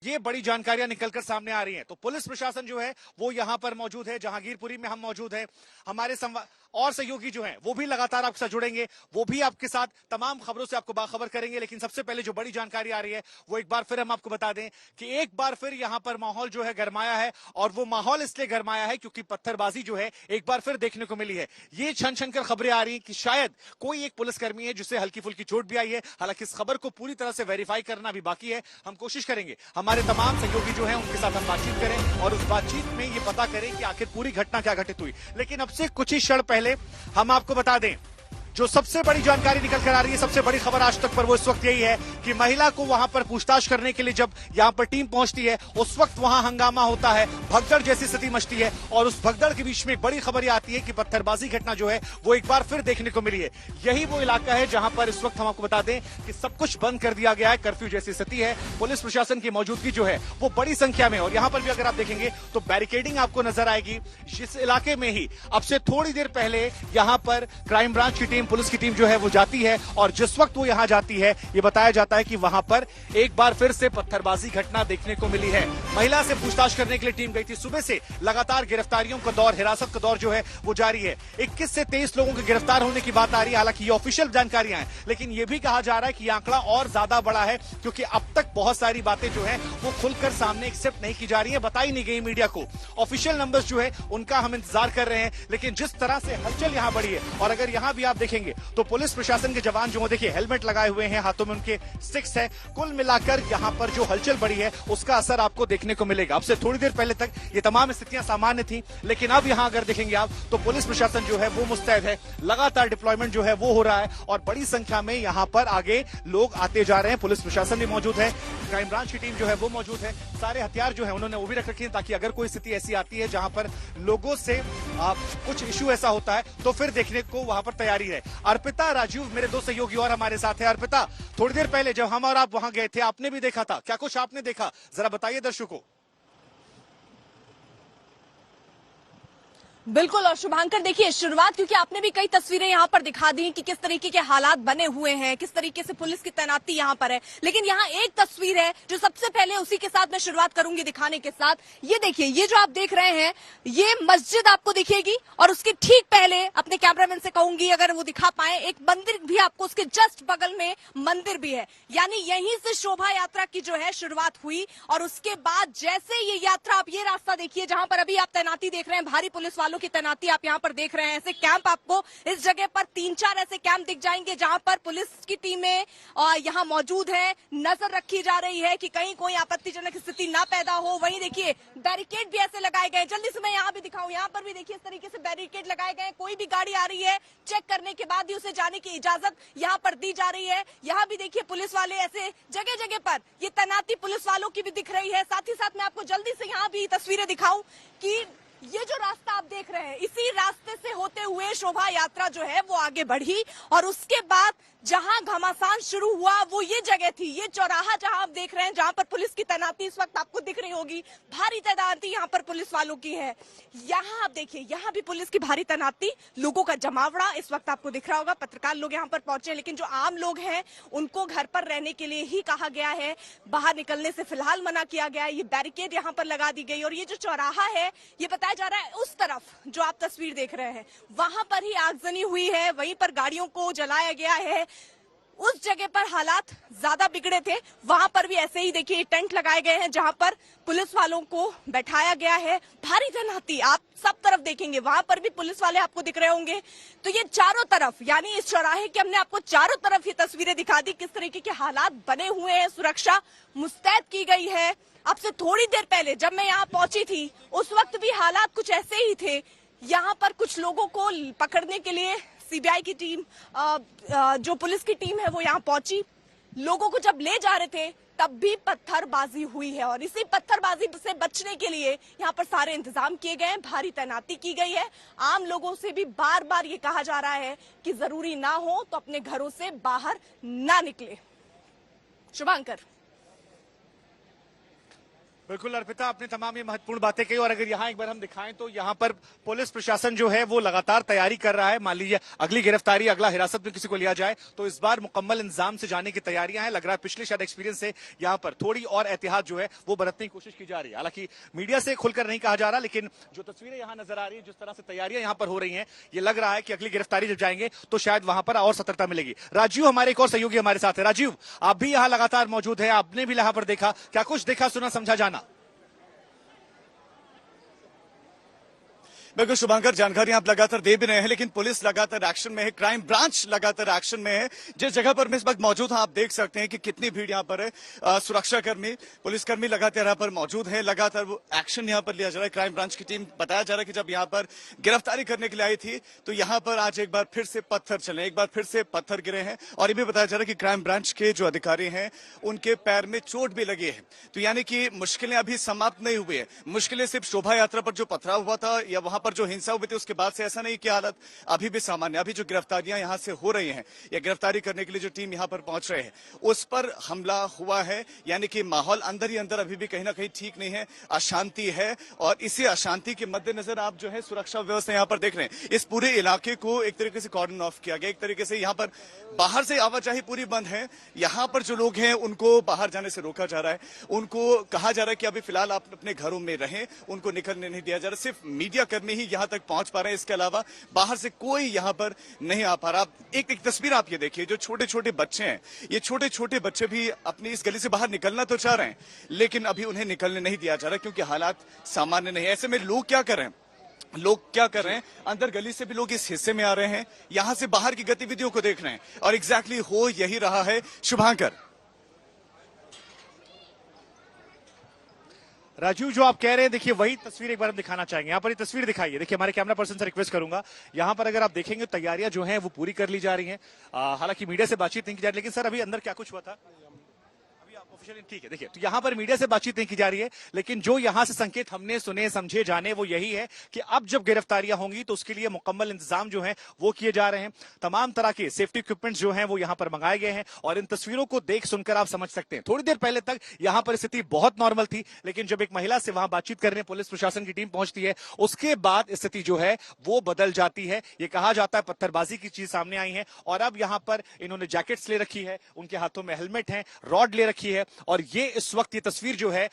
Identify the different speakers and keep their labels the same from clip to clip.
Speaker 1: ये बड़ी जानकारियां निकलकर सामने आ रही हैं। तो पुलिस प्रशासन जो है वो यहां पर मौजूद है, जहांगीरपुरी में हम मौजूद है। हमारे और सहयोगी जो हैं वो भी लगातार आपके साथ जुड़ेंगे, वो भी आपके साथ तमाम खबरों से आपको बाखबर करेंगे। लेकिन सबसे पहले जो बड़ी जानकारी आ रही है वो एक बार फिर हम आपको बता दें कि एक बार फिर यहां पर माहौल जो है गरमाया है, और वो माहौल इसलिए गरमाया है क्योंकि पत्थरबाजी जो है एक बार फिर देखने को मिली है। ये छन छन कर खबरें आ रही हैं कि शायद कोई एक पुलिसकर्मी है जिसे हल्की फुल्की चोट भी आई है। हालांकि इस खबर को पूरी तरह से वेरीफाई करना भी बाकी है। हम कोशिश करेंगे हमारे तमाम सहयोगी जो है उनके साथ हम बातचीत करें और उस बातचीत में ये पता करें कि आखिर पूरी घटना क्या घटित हुई। लेकिन अब से कुछ ही क्षण पहले हम आपको बता दें जो सबसे बड़ी जानकारी निकल कर आ रही है, सबसे बड़ी खबर आज तक पर वो इस वक्त यही है कि महिला को वहां पर पूछताछ करने के लिए जब यहां पर टीम पहुंचती है उस वक्त वहां हंगामा होता है, भगदड़ जैसी स्थिति मचती है। और उस भगदड़ के बीच में एक बड़ी खबर यह आती है कि पत्थरबाजी घटना जो है वो एक बार फिर देखने को मिली है। यही वो इलाका है जहां पर इस वक्त हम आपको बता दें कि सब कुछ बंद कर दिया गया है, कर्फ्यू जैसी स्थिति है। पुलिस प्रशासन की मौजूदगी जो है वो बड़ी संख्या में, और यहां पर भी अगर आप देखेंगे तो बैरिकेडिंग आपको नजर आएगी। इस इलाके में ही अब से थोड़ी देर पहले यहां पर क्राइम ब्रांच की टीम, पुलिस की टीम जो है वो जाती है, और जिस वक्त वो यहां जाती है ये बताया जाता है कि वहां पर एक बार फिर से पत्थरबाजी घटना देखने को मिली है। महिला से पूछताछ करने के लिए टीम गई थी। सुबह से लगातार गिरफ्तारियों का दौर, हिरासत का दौर जो है वो जारी है। 21 से 23 लोगों के गिरफ्तार होने की बात आ रही है। हालांकि ये ऑफिशियल जानकारियां हैं, लेकिन ये भी कहा जा रहा है कि आंकड़ा और ज्यादा बड़ा है क्योंकि अब तक बहुत सारी बातें जो है वो खुलकर सामने एक्सेप्ट नहीं की जा रही है, बताई नहीं गई मीडिया को। ऑफिशियल नंबर्स जो है उनका हम इंतजार कर रहे हैं, लेकिन जिस तरह से हलचल यहां बढ़ी है, और अगर यहां भी आप देखेंगे तो पुलिस प्रशासन के जवान जो देखिए हेलमेट लगाए हुए हैं, हाथों में उनके स्टिक्स है। कुल मिलाकर यहां पर जो हलचल बढ़ी है उसका असर आपको देखने को मिलेगा। अब से थोड़ी देर पहले तक ये तमाम स्थितियां सामान्य थी, लेकिन अब यहां अगर देखेंगे आप तो पुलिस प्रशासन जो है वो मुस्तैद है, लगातार डिप्लॉयमेंट जो है वो हो रहा है, और बड़ी संख्या में यहां पर आगे लोग आते जा रहे हैं। पुलिस प्रशासन भी मौजूद है, क्राइम ब्रांच की टीम जो है वो मौजूद है। सारे हथियार जो है उन्होंने वो भी रख रखे हैं ताकि अगर कोई स्थिति ऐसी आती है जहां पर लोगों से कुछ इश्यू ऐसा होता है तो फिर देखने को वहां पर तैयारी है। अर्पिता, राजीव मेरे दो सहयोगी और हमारे साथ है। अर्पिता, थोड़ी देर पहले जब हम और आप वहां गए थे आपने भी देखा था, क्या कुछ आपने देखा जरा बताइए दर्शकों।
Speaker 2: बिल्कुल, और शुभांकर देखिए शुरुआत, क्योंकि आपने भी कई तस्वीरें यहाँ पर दिखा दी कि किस तरीके के हालात बने हुए हैं, किस तरीके से पुलिस की तैनाती यहाँ पर है। लेकिन यहाँ एक तस्वीर है जो सबसे पहले उसी के साथ मैं शुरुआत करूंगी दिखाने के साथ। ये देखिए, ये जो आप देख रहे हैं ये मस्जिद आपको दिखेगी, और उसके ठीक पहले अपने कैमरामैन से कहूंगी अगर वो दिखा पाए, एक मंदिर भी आपको उसके जस्ट बगल में मंदिर भी है। यानी यहीं से शोभा यात्रा की जो है शुरुआत हुई, और उसके बाद जैसे ये यात्रा, आप ये रास्ता देखिए जहां पर अभी आप तैनाती देख रहे हैं, भारी पुलिस वालों की तैनाती आप यहाँ पर देख रहे हैं। ऐसे कैंप आपको इस जगह पर 3-4 ऐसे कैंप दिख जाएंगे जहां पर पुलिस की टीमें यहाँ मौजूद है। नजर रखी जा रही है कि कहीं कोई आपत्तिजनक स्थिति ना पैदा हो। वहीं देखिए बैरिकेड भी ऐसे लगाए गए, जल्दी से मैं यहाँ भी दिखाऊं, यहाँ पर भी देखिए इस तरीके से बैरिकेड लगाए गए। कोई भी गाड़ी आ रही है चेक करने के बाद ही उसे जाने की इजाजत यहाँ पर दी जा रही है। यहाँ भी देखिए पुलिस वाले ऐसे जगह जगह पर ये तैनाती पुलिस वालों की भी दिख रही है। साथ ही साथ मैं आपको जल्दी से यहाँ भी तस्वीरें दिखाऊं कि ये जो रास्ता आप देख रहे हैं, इसी रास्ते से होते हुए शोभा यात्रा जो है वो आगे बढ़ी, और उसके बाद जहां घमासान शुरू हुआ वो ये जगह थी, ये चौराहा जहां आप देख रहे हैं, जहां पर पुलिस की तैनाती इस वक्त आपको दिख रही होगी। भारी तैनाती यहाँ पर पुलिस वालों की है। यहाँ आप देखिए, यहाँ भी पुलिस की भारी तैनाती, लोगों का जमावड़ा इस वक्त आपको दिख रहा होगा। पत्रकार लोग यहाँ पर पहुंचे, लेकिन जो आम लोग हैं उनको घर पर रहने के लिए ही कहा गया है, बाहर निकलने से फिलहाल मना किया गया है। ये बैरिकेड यहाँ पर लगा दी गई, और ये जो चौराहा है ये बताया जा रहा है उस तरफ जो आप तस्वीर देख रहे हैं वहां पर ही आगजनी हुई है, वहीं पर गाड़ियों को जलाया गया है। उस जगह पर हालात ज्यादा बिगड़े थे, वहां पर भी ऐसे ही देखिए टेंट लगाए गए हैं जहां पर पुलिस वालों को बैठाया गया है। भारी तैनाती आप सब तरफ देखेंगे, वहां पर भी पुलिस वाले आपको दिख रहे होंगे। तो ये चारों तरफ, यानी इस चौराहे के हमने आपको चारों तरफ ये तस्वीरें दिखा दी, किस तरीके के हालात बने हुए हैं। सुरक्षा मुस्तैद की गई है। अब से थोड़ी देर पहले जब मैं यहाँ पहुंची थी उस वक्त भी हालात कुछ ऐसे ही थे। यहाँ पर कुछ लोगों को पकड़ने के लिए सीबीआई की टीम, जो पुलिस की टीम है वो यहाँ पहुंची। लोगों को जब ले जा रहे थे तब भी पत्थरबाजी हुई है, और इसी पत्थरबाजी से बचने के लिए यहाँ पर सारे इंतजाम किए गए हैं, भारी तैनाती की गई है। आम लोगों से भी बार बार ये कहा जा रहा है कि जरूरी ना हो तो अपने घरों से बाहर ना निकले। शुभांकर।
Speaker 1: बिल्कुल अर्पिता, आपने तमाम ये महत्वपूर्ण बातें कही और अगर यहाँ एक बार हम दिखाएं तो यहाँ पर पुलिस प्रशासन जो है वो लगातार तैयारी कर रहा है। मान लीजिए अगली गिरफ्तारी, अगला हिरासत में किसी को लिया जाए तो इस बार मुकम्मल इंतजाम से जाने की तैयारियां हैं। लग रहा है पिछले शायद एक्सपीरियंस से यहाँ पर थोड़ी और एहतियात जो है वो बरतने की कोशिश की जा रही है। हालांकि मीडिया से खुलकर नहीं कहा जा रहा, लेकिन जो तस्वीरें यहाँ नजर आ रही है, जिस तरह से तैयारियां यहाँ पर हो रही है, ये लग रहा है कि अगली गिरफ्तारी जब जाएंगे तो शायद वहां पर और सतर्कता मिलेगी। राजीव हमारे एक और सहयोगी हमारे साथ है। राजीव, आप भी यहाँ लगातार मौजूद है, आपने भी यहाँ पर देखा, क्या कुछ देखा, सुना, समझा, जाना?
Speaker 3: बिल्कुल शुभांकर, जानकारी आप लगातार दे भी रहे हैं, लेकिन पुलिस लगातार एक्शन में है, क्राइम ब्रांच लगातार एक्शन में है। जिस जगह पर मैं इस वक्त मौजूद हूं, आप देख सकते हैं कि कितनी भीड़ यहाँ पर है। सुरक्षाकर्मी, पुलिसकर्मी लगातार यहाँ पर मौजूद है, लगातार वो एक्शन यहाँ पर लिया जा रहा है। क्राइम ब्रांच की टीम, बताया जा रहा है कि जब यहाँ पर गिरफ्तारी करने के लिए आई थी तो यहाँ पर आज एक बार फिर से पत्थर चले, एक बार फिर से पत्थर गिरे हैं। और ये भी बताया जा रहा है कि क्राइम ब्रांच के जो अधिकारी हैं उनके पैर में चोट भी लगी है। तो यानी कि मुश्किलें अभी समाप्त नहीं हुई है। मुश्किलें सिर्फ शोभा यात्रा पर जो पथराव हुआ था या वहां पर जो हिंसा हुई थी उसके बाद से ऐसा नहीं कि हालत अभी भी सामान्य। अभी जो गिरफ्तारियां यहां से हो रही हैं या गिरफ्तारी करने के लिए जो टीम यहां पर पहुंच रहे हैं उस पर हमला हुआ है। यानी कि माहौल अंदर ही अंदर अभी भी कहीं ना कहीं ठीक नहीं है, अशांति है। और इसी अशांति के मद्देनजर आप जो है सुरक्षा व्यवस्था यहां पर देख रहे हैं। इस पूरे इलाके को एक तरीके से कॉर्डन ऑफ किया गया, एक तरीके से यहां पर बाहर से आवाजाही पूरी बंद है। यहां पर जो लोग हैं उनको बाहर जाने से रोका जा रहा है, उनको कहा जा रहा है कि अभी फिलहाल आप अपने घरों में रहें, उनको निकलने नहीं दिया जा रहा। सिर्फ मीडिया कर्मी ही यहां तक पहुंच पा रहे हैं, इसके अलावा बाहर से कोई यहां पर नहीं आ पा रहा। एक तस्वीर आप ये देखिए, जो छोटे छोटे बच्चे हैं, ये छोटे छोटे बच्चे भी अपनी इस गली से बाहर निकलना तो चाह रहे हैं, लेकिन अभी उन्हें निकलने नहीं दिया जा रहा क्योंकि हालात सामान्य नहीं है। ऐसे में लोग क्या कर रहे हैं, अंदर गली से भी लोग इस हिस्से में आ रहे हैं, यहां से बाहर की गतिविधियों को देख रहे हैं। और एग्जैक्टली हो यही रहा है शुभांकर।
Speaker 1: राजीव, जो आप कह रहे हैं, देखिए वही तस्वीर एक बार हम दिखाना चाहेंगे। यहाँ पर ये तस्वीर दिखाइए। देखिए हमारे कैमरा पर्सन से रिक्वेस्ट करूंगा, यहाँ पर अगर आप देखेंगे तैयारियां जो हैं वो पूरी कर ली जा रही हैं। हालांकि मीडिया से बातचीत नहीं की जा रही, लेकिन सर अभी अंदर क्या कुछ हुआ था? ठीक है, देखिए तो यहाँ पर मीडिया से बातचीत नहीं की जा रही है, लेकिन जो यहाँ से संकेत हमने सुने, समझे, जाने वो यही है कि अब जब गिरफ्तारियां होंगी तो उसके लिए मुकम्मल इंतजाम जो है वो किए जा रहे हैं। तमाम तरह के सेफ्टी इक्विपमेंट्स जो हैं वो यहाँ पर मंगाए गए हैं और इन तस्वीरों को देख सुनकर आप समझ सकते हैं। थोड़ी देर पहले तक यहाँ पर स्थिति बहुत नॉर्मल थी, लेकिन जब एक महिला से वहां बातचीत करने पुलिस प्रशासन की टीम पहुंचती है उसके बाद स्थिति जो है वो बदल जाती है। ये कहा जाता है पत्थरबाजी की चीज सामने आई है और अब यहाँ पर इन्होंने जैकेट्स ले रखी है, उनके हाथों में हेलमेट है, रॉड ले रखी है और ये इस वक्त ये तस्वीर जो है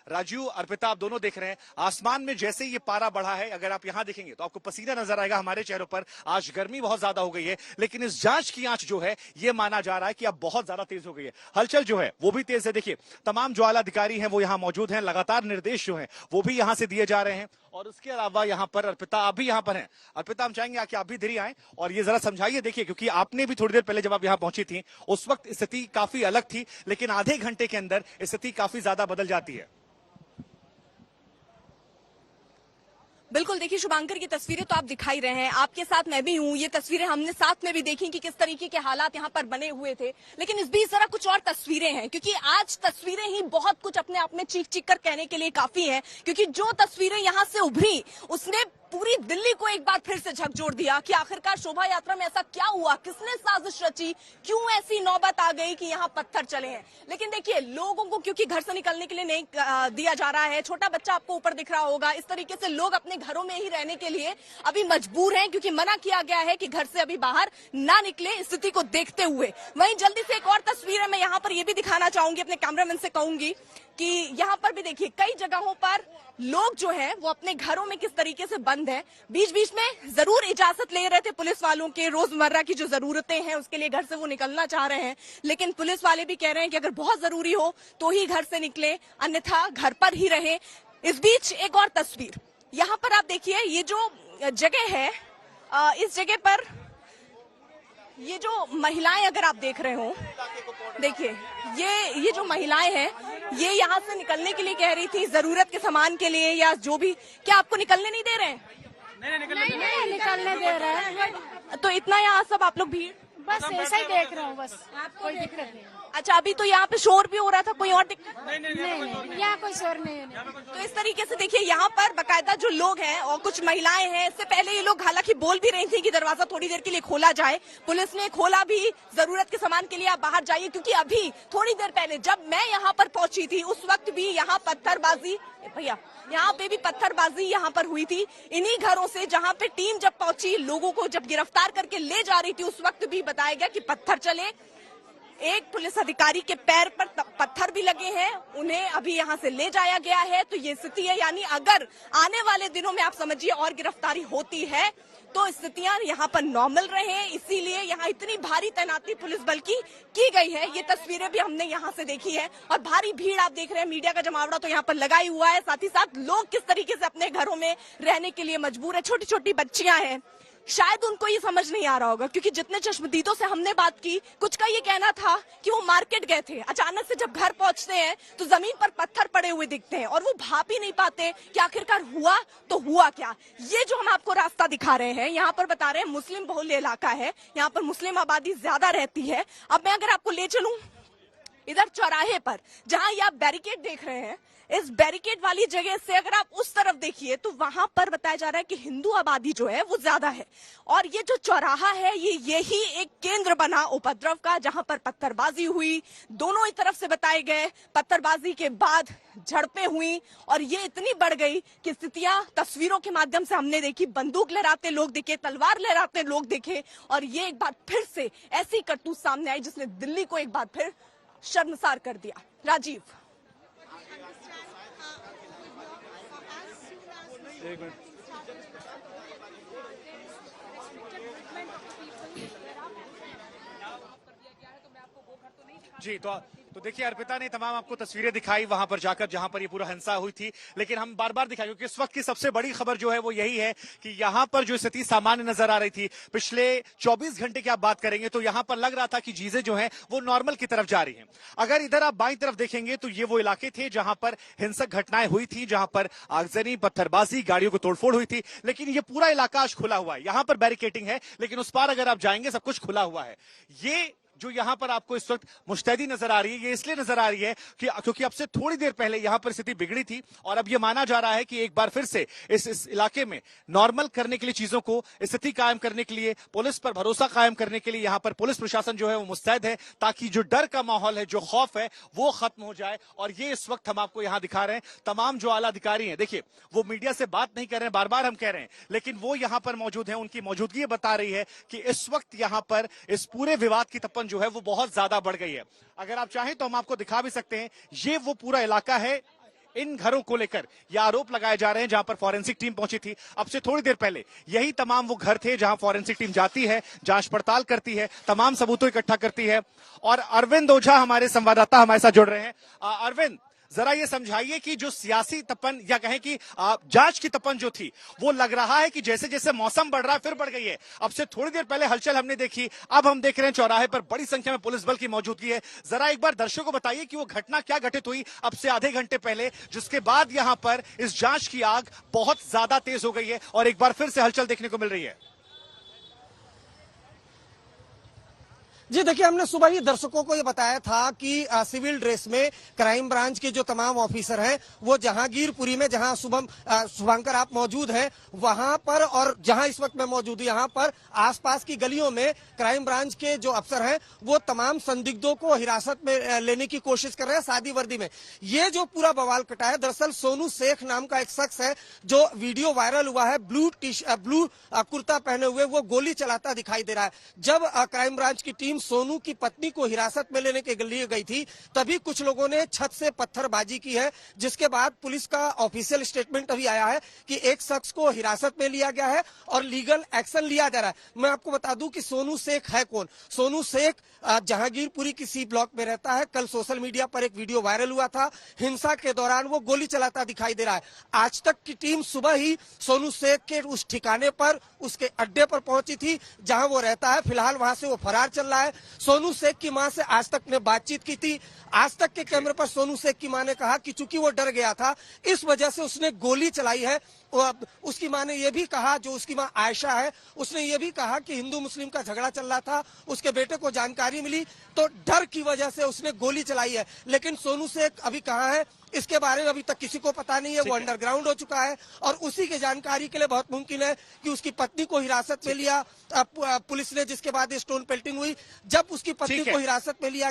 Speaker 1: राजीव, अर्पिता, आप दोनों देख रहे हैं आसमान में जैसे ये पारा बढ़ा है। अगर आप यहां देखेंगे तो आपको पसीना नजर आएगा हमारे चेहरों पर। आज गर्मी बहुत ज्यादा हो गई है, लेकिन इस जांच की आंच जो है ये माना जा रहा है कि अब बहुत ज्यादा तेज हो गई है। हलचल जो है वो भी तेज है। देखिए तमाम जो आला अधिकारी हैं वो यहां मौजूद हैं, लगातार निर्देश जो हैं वो भी यहां से दिए जा रहे हैं। और उसके अलावा यहाँ पर अर्पिता, आप भी यहाँ पर हैं। अर्पिता, हम चाहेंगे कि आप भी इधर आए और ये जरा समझाइए। देखिए क्योंकि आपने भी थोड़ी देर पहले जब आप यहाँ पहुंची थी उस वक्त स्थिति काफी अलग थी, लेकिन आधे घंटे के अंदर स्थिति काफी ज्यादा बदल जाती है।
Speaker 2: बिल्कुल, देखिए शुभांकर की तस्वीरें तो आप दिखाई रहे हैं, आपके साथ मैं भी हूँ। ये तस्वीरें हमने साथ में भी देखी कि किस तरीके के हालात यहाँ पर बने हुए थे, लेकिन इस बीच जरा कुछ और तस्वीरें हैं, क्योंकि आज तस्वीरें ही बहुत कुछ अपने आप में चीख चीख कर कहने के लिए काफी है। क्योंकि जो तस्वीरें यहाँ से उभरी उसने पूरी दिल्ली को एक बार फिर से झकझोर दिया कि आखिरकार शोभा यात्रा में ऐसा क्या हुआ, किसने साजिश रची, क्यों ऐसी नौबत आ गई कि यहाँ पत्थर चले हैं। लेकिन देखिए लोगों को क्योंकि घर से निकलने के लिए नहीं दिया जा रहा है, छोटा बच्चा आपको ऊपर दिख रहा होगा, इस तरीके से लोग अपने घरों में ही रहने के लिए अभी मजबूर हैं, क्योंकि मना किया गया है कि घर से अभी बाहर ना निकले स्थिति को देखते हुए। वहीं जल्दी से एक और तस्वीर है मैं यहाँ पर ये भी दिखाना चाहूंगी, अपने कैमरामैन से कहूंगी कि यहाँ पर भी देखिए कई जगहों पर लोग जो है वो अपने घरों में किस तरीके से बंद है। बीच बीच में जरूर इजाजत ले रहे थे पुलिस वालों के, रोजमर्रा की जो जरूरतें हैं उसके लिए घर से वो निकलना चाह रहे हैं, लेकिन पुलिस वाले भी कह रहे हैं कि अगर बहुत जरूरी हो तो ही घर से निकले, अन्यथा घर पर ही रहे। इस बीच एक और तस्वीर यहाँ पर आप देखिए, ये जो जगह है इस जगह पर ये जो महिलाएं अगर आप देख रहे हो, देखिए ये जो महिलाएं हैं ये यहाँ से निकलने के लिए कह रही थी, जरूरत के सामान के लिए या जो भी। क्या आपको निकलने नहीं दे रहे हैं?
Speaker 4: नहीं निकलने दे रहा है।
Speaker 2: तो इतना यहाँ सब आप लोग भीड़?
Speaker 4: बस ऐसा ही देख रहा हूँ, बस कोई दिक्कत नहीं।
Speaker 2: अच्छा, अभी तो यहाँ पे शोर भी हो रहा था, कोई और दिक्कत?
Speaker 4: नहीं, यहाँ कोई शोर नहीं है।
Speaker 2: तो इस तरीके से देखिए यहाँ पर बकायदा जो लोग हैं और कुछ महिलाएं हैं, इससे पहले ये लोग हालांकि बोल भी रही थी कि दरवाजा थोड़ी देर के लिए खोला जाए। पुलिस ने खोला भी, जरूरत के सामान के लिए आप बाहर जाइए, क्योंकि अभी थोड़ी देर पहले जब मैं यहाँ पर पहुंची थी उस वक्त भी यहाँ पत्थरबाजी, भैया यहाँ पे भी पत्थरबाजी यहाँ पर हुई थी इन्हीं घरों से, जहाँ पे टीम जब पहुंची लोगों को जब गिरफ्तार करके ले जा रही थी उस वक्त भी बताया गया कि पत्थर चले। एक पुलिस अधिकारी के पैर पर पत्थर भी लगे हैं, उन्हें अभी यहाँ से ले जाया गया है। तो ये स्थिति है, यानी अगर आने वाले दिनों में आप समझिए और गिरफ्तारी होती है तो स्थितियां यहाँ पर नॉर्मल रहे, इसीलिए यहाँ इतनी भारी तैनाती पुलिस बल की गई है। ये तस्वीरें भी हमने यहाँ से देखी है और भारी भीड़ आप देख रहे हैं, मीडिया का जमावड़ा तो यहाँ पर लगा ही हुआ है। साथ ही साथ लोग किस तरीके से अपने घरों में रहने के लिए मजबूर है, छोटी छोटी बच्चियां हैं, शायद उनको ये समझ नहीं आ रहा होगा, क्योंकि जितने चश्मदीदों से हमने बात की, कुछ का ये कहना था कि वो मार्केट गए थे, अचानक से जब घर पहुंचते हैं तो जमीन पर पत्थर पड़े हुए दिखते हैं और वो भाप ही नहीं पाते कि आखिरकार हुआ तो हुआ क्या। ये जो हम आपको रास्ता दिखा रहे हैं, यहाँ पर बता रहे हैं मुस्लिम बहुल्य इलाका है, यहाँ पर मुस्लिम आबादी ज्यादा रहती है। अब मैं अगर आपको ले चलूं इधर चौराहे पर, जहां ये आप बैरिकेड देख रहे हैं, इस बैरिकेड वाली जगह से अगर आप उस तरफ देखिए तो वहां पर बताया जा रहा है कि हिंदू आबादी जो है वो ज्यादा है और ये जो चौराहा है यही एक केंद्र बना उपद्रव का, जहां पर पत्थरबाजी हुई, दोनों ही तरफ से बताए गए। पत्थरबाजी के बाद झड़पें हुई और ये इतनी बढ़ गई कि स्थितियां तस्वीरों के माध्यम से हमने देखी। बंदूक लहराते लोग दिखे, तलवार लहराते लोग दिखे और ये एक बार फिर से ऐसी करतूत सामने आई जिसने दिल्ली को एक बार फिर शर्मसार कर दिया। राजीव,
Speaker 3: एक मिनट।
Speaker 1: जी, तो देखिए अर्पिता ने तमाम आपको तस्वीरें दिखाई वहां पर जाकर जहां पर ये पूरा हिंसा हुई थी, लेकिन हम बार बार दिखाएं क्योंकि इस वक्त की सबसे बड़ी खबर जो है वो यही है कि यहाँ पर जो स्थिति सामान्य नजर आ रही थी। पिछले 24 घंटे की आप बात करेंगे तो यहाँ पर लग रहा था कि चीजें जो है वो नॉर्मल की तरफ जा रही हैं। अगर इधर आप बाईं तरफ देखेंगे तो ये वो इलाके थे जहां पर हिंसक घटनाएं हुई थी, जहां पर आगजनी, पत्थरबाजी, गाड़ियों को तोड़फोड़ हुई थी, लेकिन ये पूरा इलाका आज खुला हुआ है। यहाँ पर बैरिकेटिंग है, लेकिन उस पार अगर आप जाएंगे सब कुछ खुला हुआ है। ये जो यहाँ पर आपको इस वक्त मुस्तैदी नजर आ रही है, ये इसलिए नजर आ रही है कि क्योंकि अब से थोड़ी देर पहले यहाँ पर स्थिति बिगड़ी थी और अब ये माना जा रहा है कि एक बार फिर से इस इलाके में नॉर्मल करने के लिए, चीजों को स्थिति कायम करने के लिए, पुलिस पर भरोसा कायम करने के लिए यहाँ पर पुलिस प्रशासन जो है वो मुस्तैद है, ताकि जो डर का माहौल है, जो खौफ है, वो खत्म हो जाए। और ये इस वक्त हम आपको यहाँ दिखा रहे हैं, तमाम जो आला अधिकारी हैं, देखिए वो मीडिया से बात नहीं कर रहे हैं, बार बार हम कह रहे हैं, लेकिन वो यहाँ पर मौजूद है, उनकी मौजूदगी बता रही है कि इस वक्त यहाँ पर इस पूरे विवाद की तपन जो है वो बहुत ज्यादा बढ़ गई है। अगर आप चाहें तो हम आपको दिखा भी सकते हैं, ये वो पूरा इलाका है। इन घरों को लेकर ये आरोप लगाए जा रहे हैं जहां पर फॉरेंसिक टीम पहुंची थी अब से थोड़ी देर पहले, यही तमाम वो घर थे जहां फॉरेंसिक टीम जाती है, जांच पड़ताल करती है, तमाम सबूतों इकट्ठा करती है। और अरविंद ओझा हमारे संवाददाता हमारे साथ जुड़ रहे हैं। अरविंद, जरा ये समझाइए कि जो सियासी तपन या कहें कि जांच की तपन जो थी, वो लग रहा है कि जैसे जैसे मौसम बढ़ रहा है फिर बढ़ गई है। अब से थोड़ी देर पहले हलचल हमने देखी, अब हम देख रहे हैं चौराहे पर बड़ी संख्या में पुलिस बल की मौजूदगी है। जरा एक बार दर्शकों को बताइए कि वो घटना क्या घटित हुई अब से आधे घंटे पहले, जिसके बाद यहां पर इस जांच की आग बहुत ज्यादा तेज हो गई है और एक बार फिर से हलचल देखने को मिल रही है।
Speaker 5: जी देखिए, हमने सुबह ही दर्शकों को ये बताया था कि सिविल ड्रेस में क्राइम ब्रांच के जो तमाम ऑफिसर हैं वो जहांगीरपुरी में, जहां शुभंकर आप मौजूद हैं वहां पर, और जहां इस वक्त मैं मौजूद हूं यहां पर आसपास की गलियों में क्राइम ब्रांच के जो अफसर हैं वो तमाम संदिग्धों को हिरासत में लेने की कोशिश कर रहे हैं सादी वर्दी में। ये जो पूरा बवाल कटा है, दरअसल सोनू शेख नाम का एक शख्स है जो वीडियो वायरल हुआ है, ब्लू कुर्ता पहने हुए वो गोली चलाता दिखाई दे रहा है। जब क्राइम ब्रांच की टीम सोनू की पत्नी को हिरासत में लेने के लिए गई थी तभी कुछ लोगों ने छत से पत्थरबाजी की है, जिसके बाद पुलिस का ऑफिशियल स्टेटमेंट अभी आया है कि एक शख्स को हिरासत में लिया गया है और लीगल एक्शन लिया जा रहा है। मैं आपको बता दूं कि सोनू शेख है कौन। सोनू शेख जहांगीरपुरी की सी ब्लॉक में रहता है। कल सोशल मीडिया पर एक वीडियो वायरल हुआ था, हिंसा के दौरान वो गोली चलाता दिखाई दे रहा है। आज तक की टीम सुबह ही सोनू शेख के उस ठिकाने पर, उसके अड्डे पर पहुंची थी जहां वो रहता है। फिलहाल वहां से वो फरार चल रहा है। है। सोनू शेख की मां से आज तक ने बातचीत की थी। आज तक के कैमरे पर सोनू शेख की मां ने कहा कि चूंकि वो डर गया था, इस वजह से उसने गोली चलाई है। उसकी मां ने यह भी कहा, जो उसकी मां आयशा है, उसने ये भी कहा कि हिंदू मुस्लिम का झगड़ा चल रहा था, उसके बेटे को जानकारी मिली तो डर की वजह से उसने गोली चलाई है। लेकिन सोनू शेख अभी कहाँ है, इसके बारे में अभी तक किसी को पता नहीं है। वो अंडरग्राउंड हो चुका है और उसी की जानकारी के लिए बहुत मुमकिन है कि उसकी पत्नी को हिरासत में लिया पुलिस ने, जिसके बाद स्टोन पेल्टिंग हुई। जब उसकी पत्नी को हिरासत में लिया गया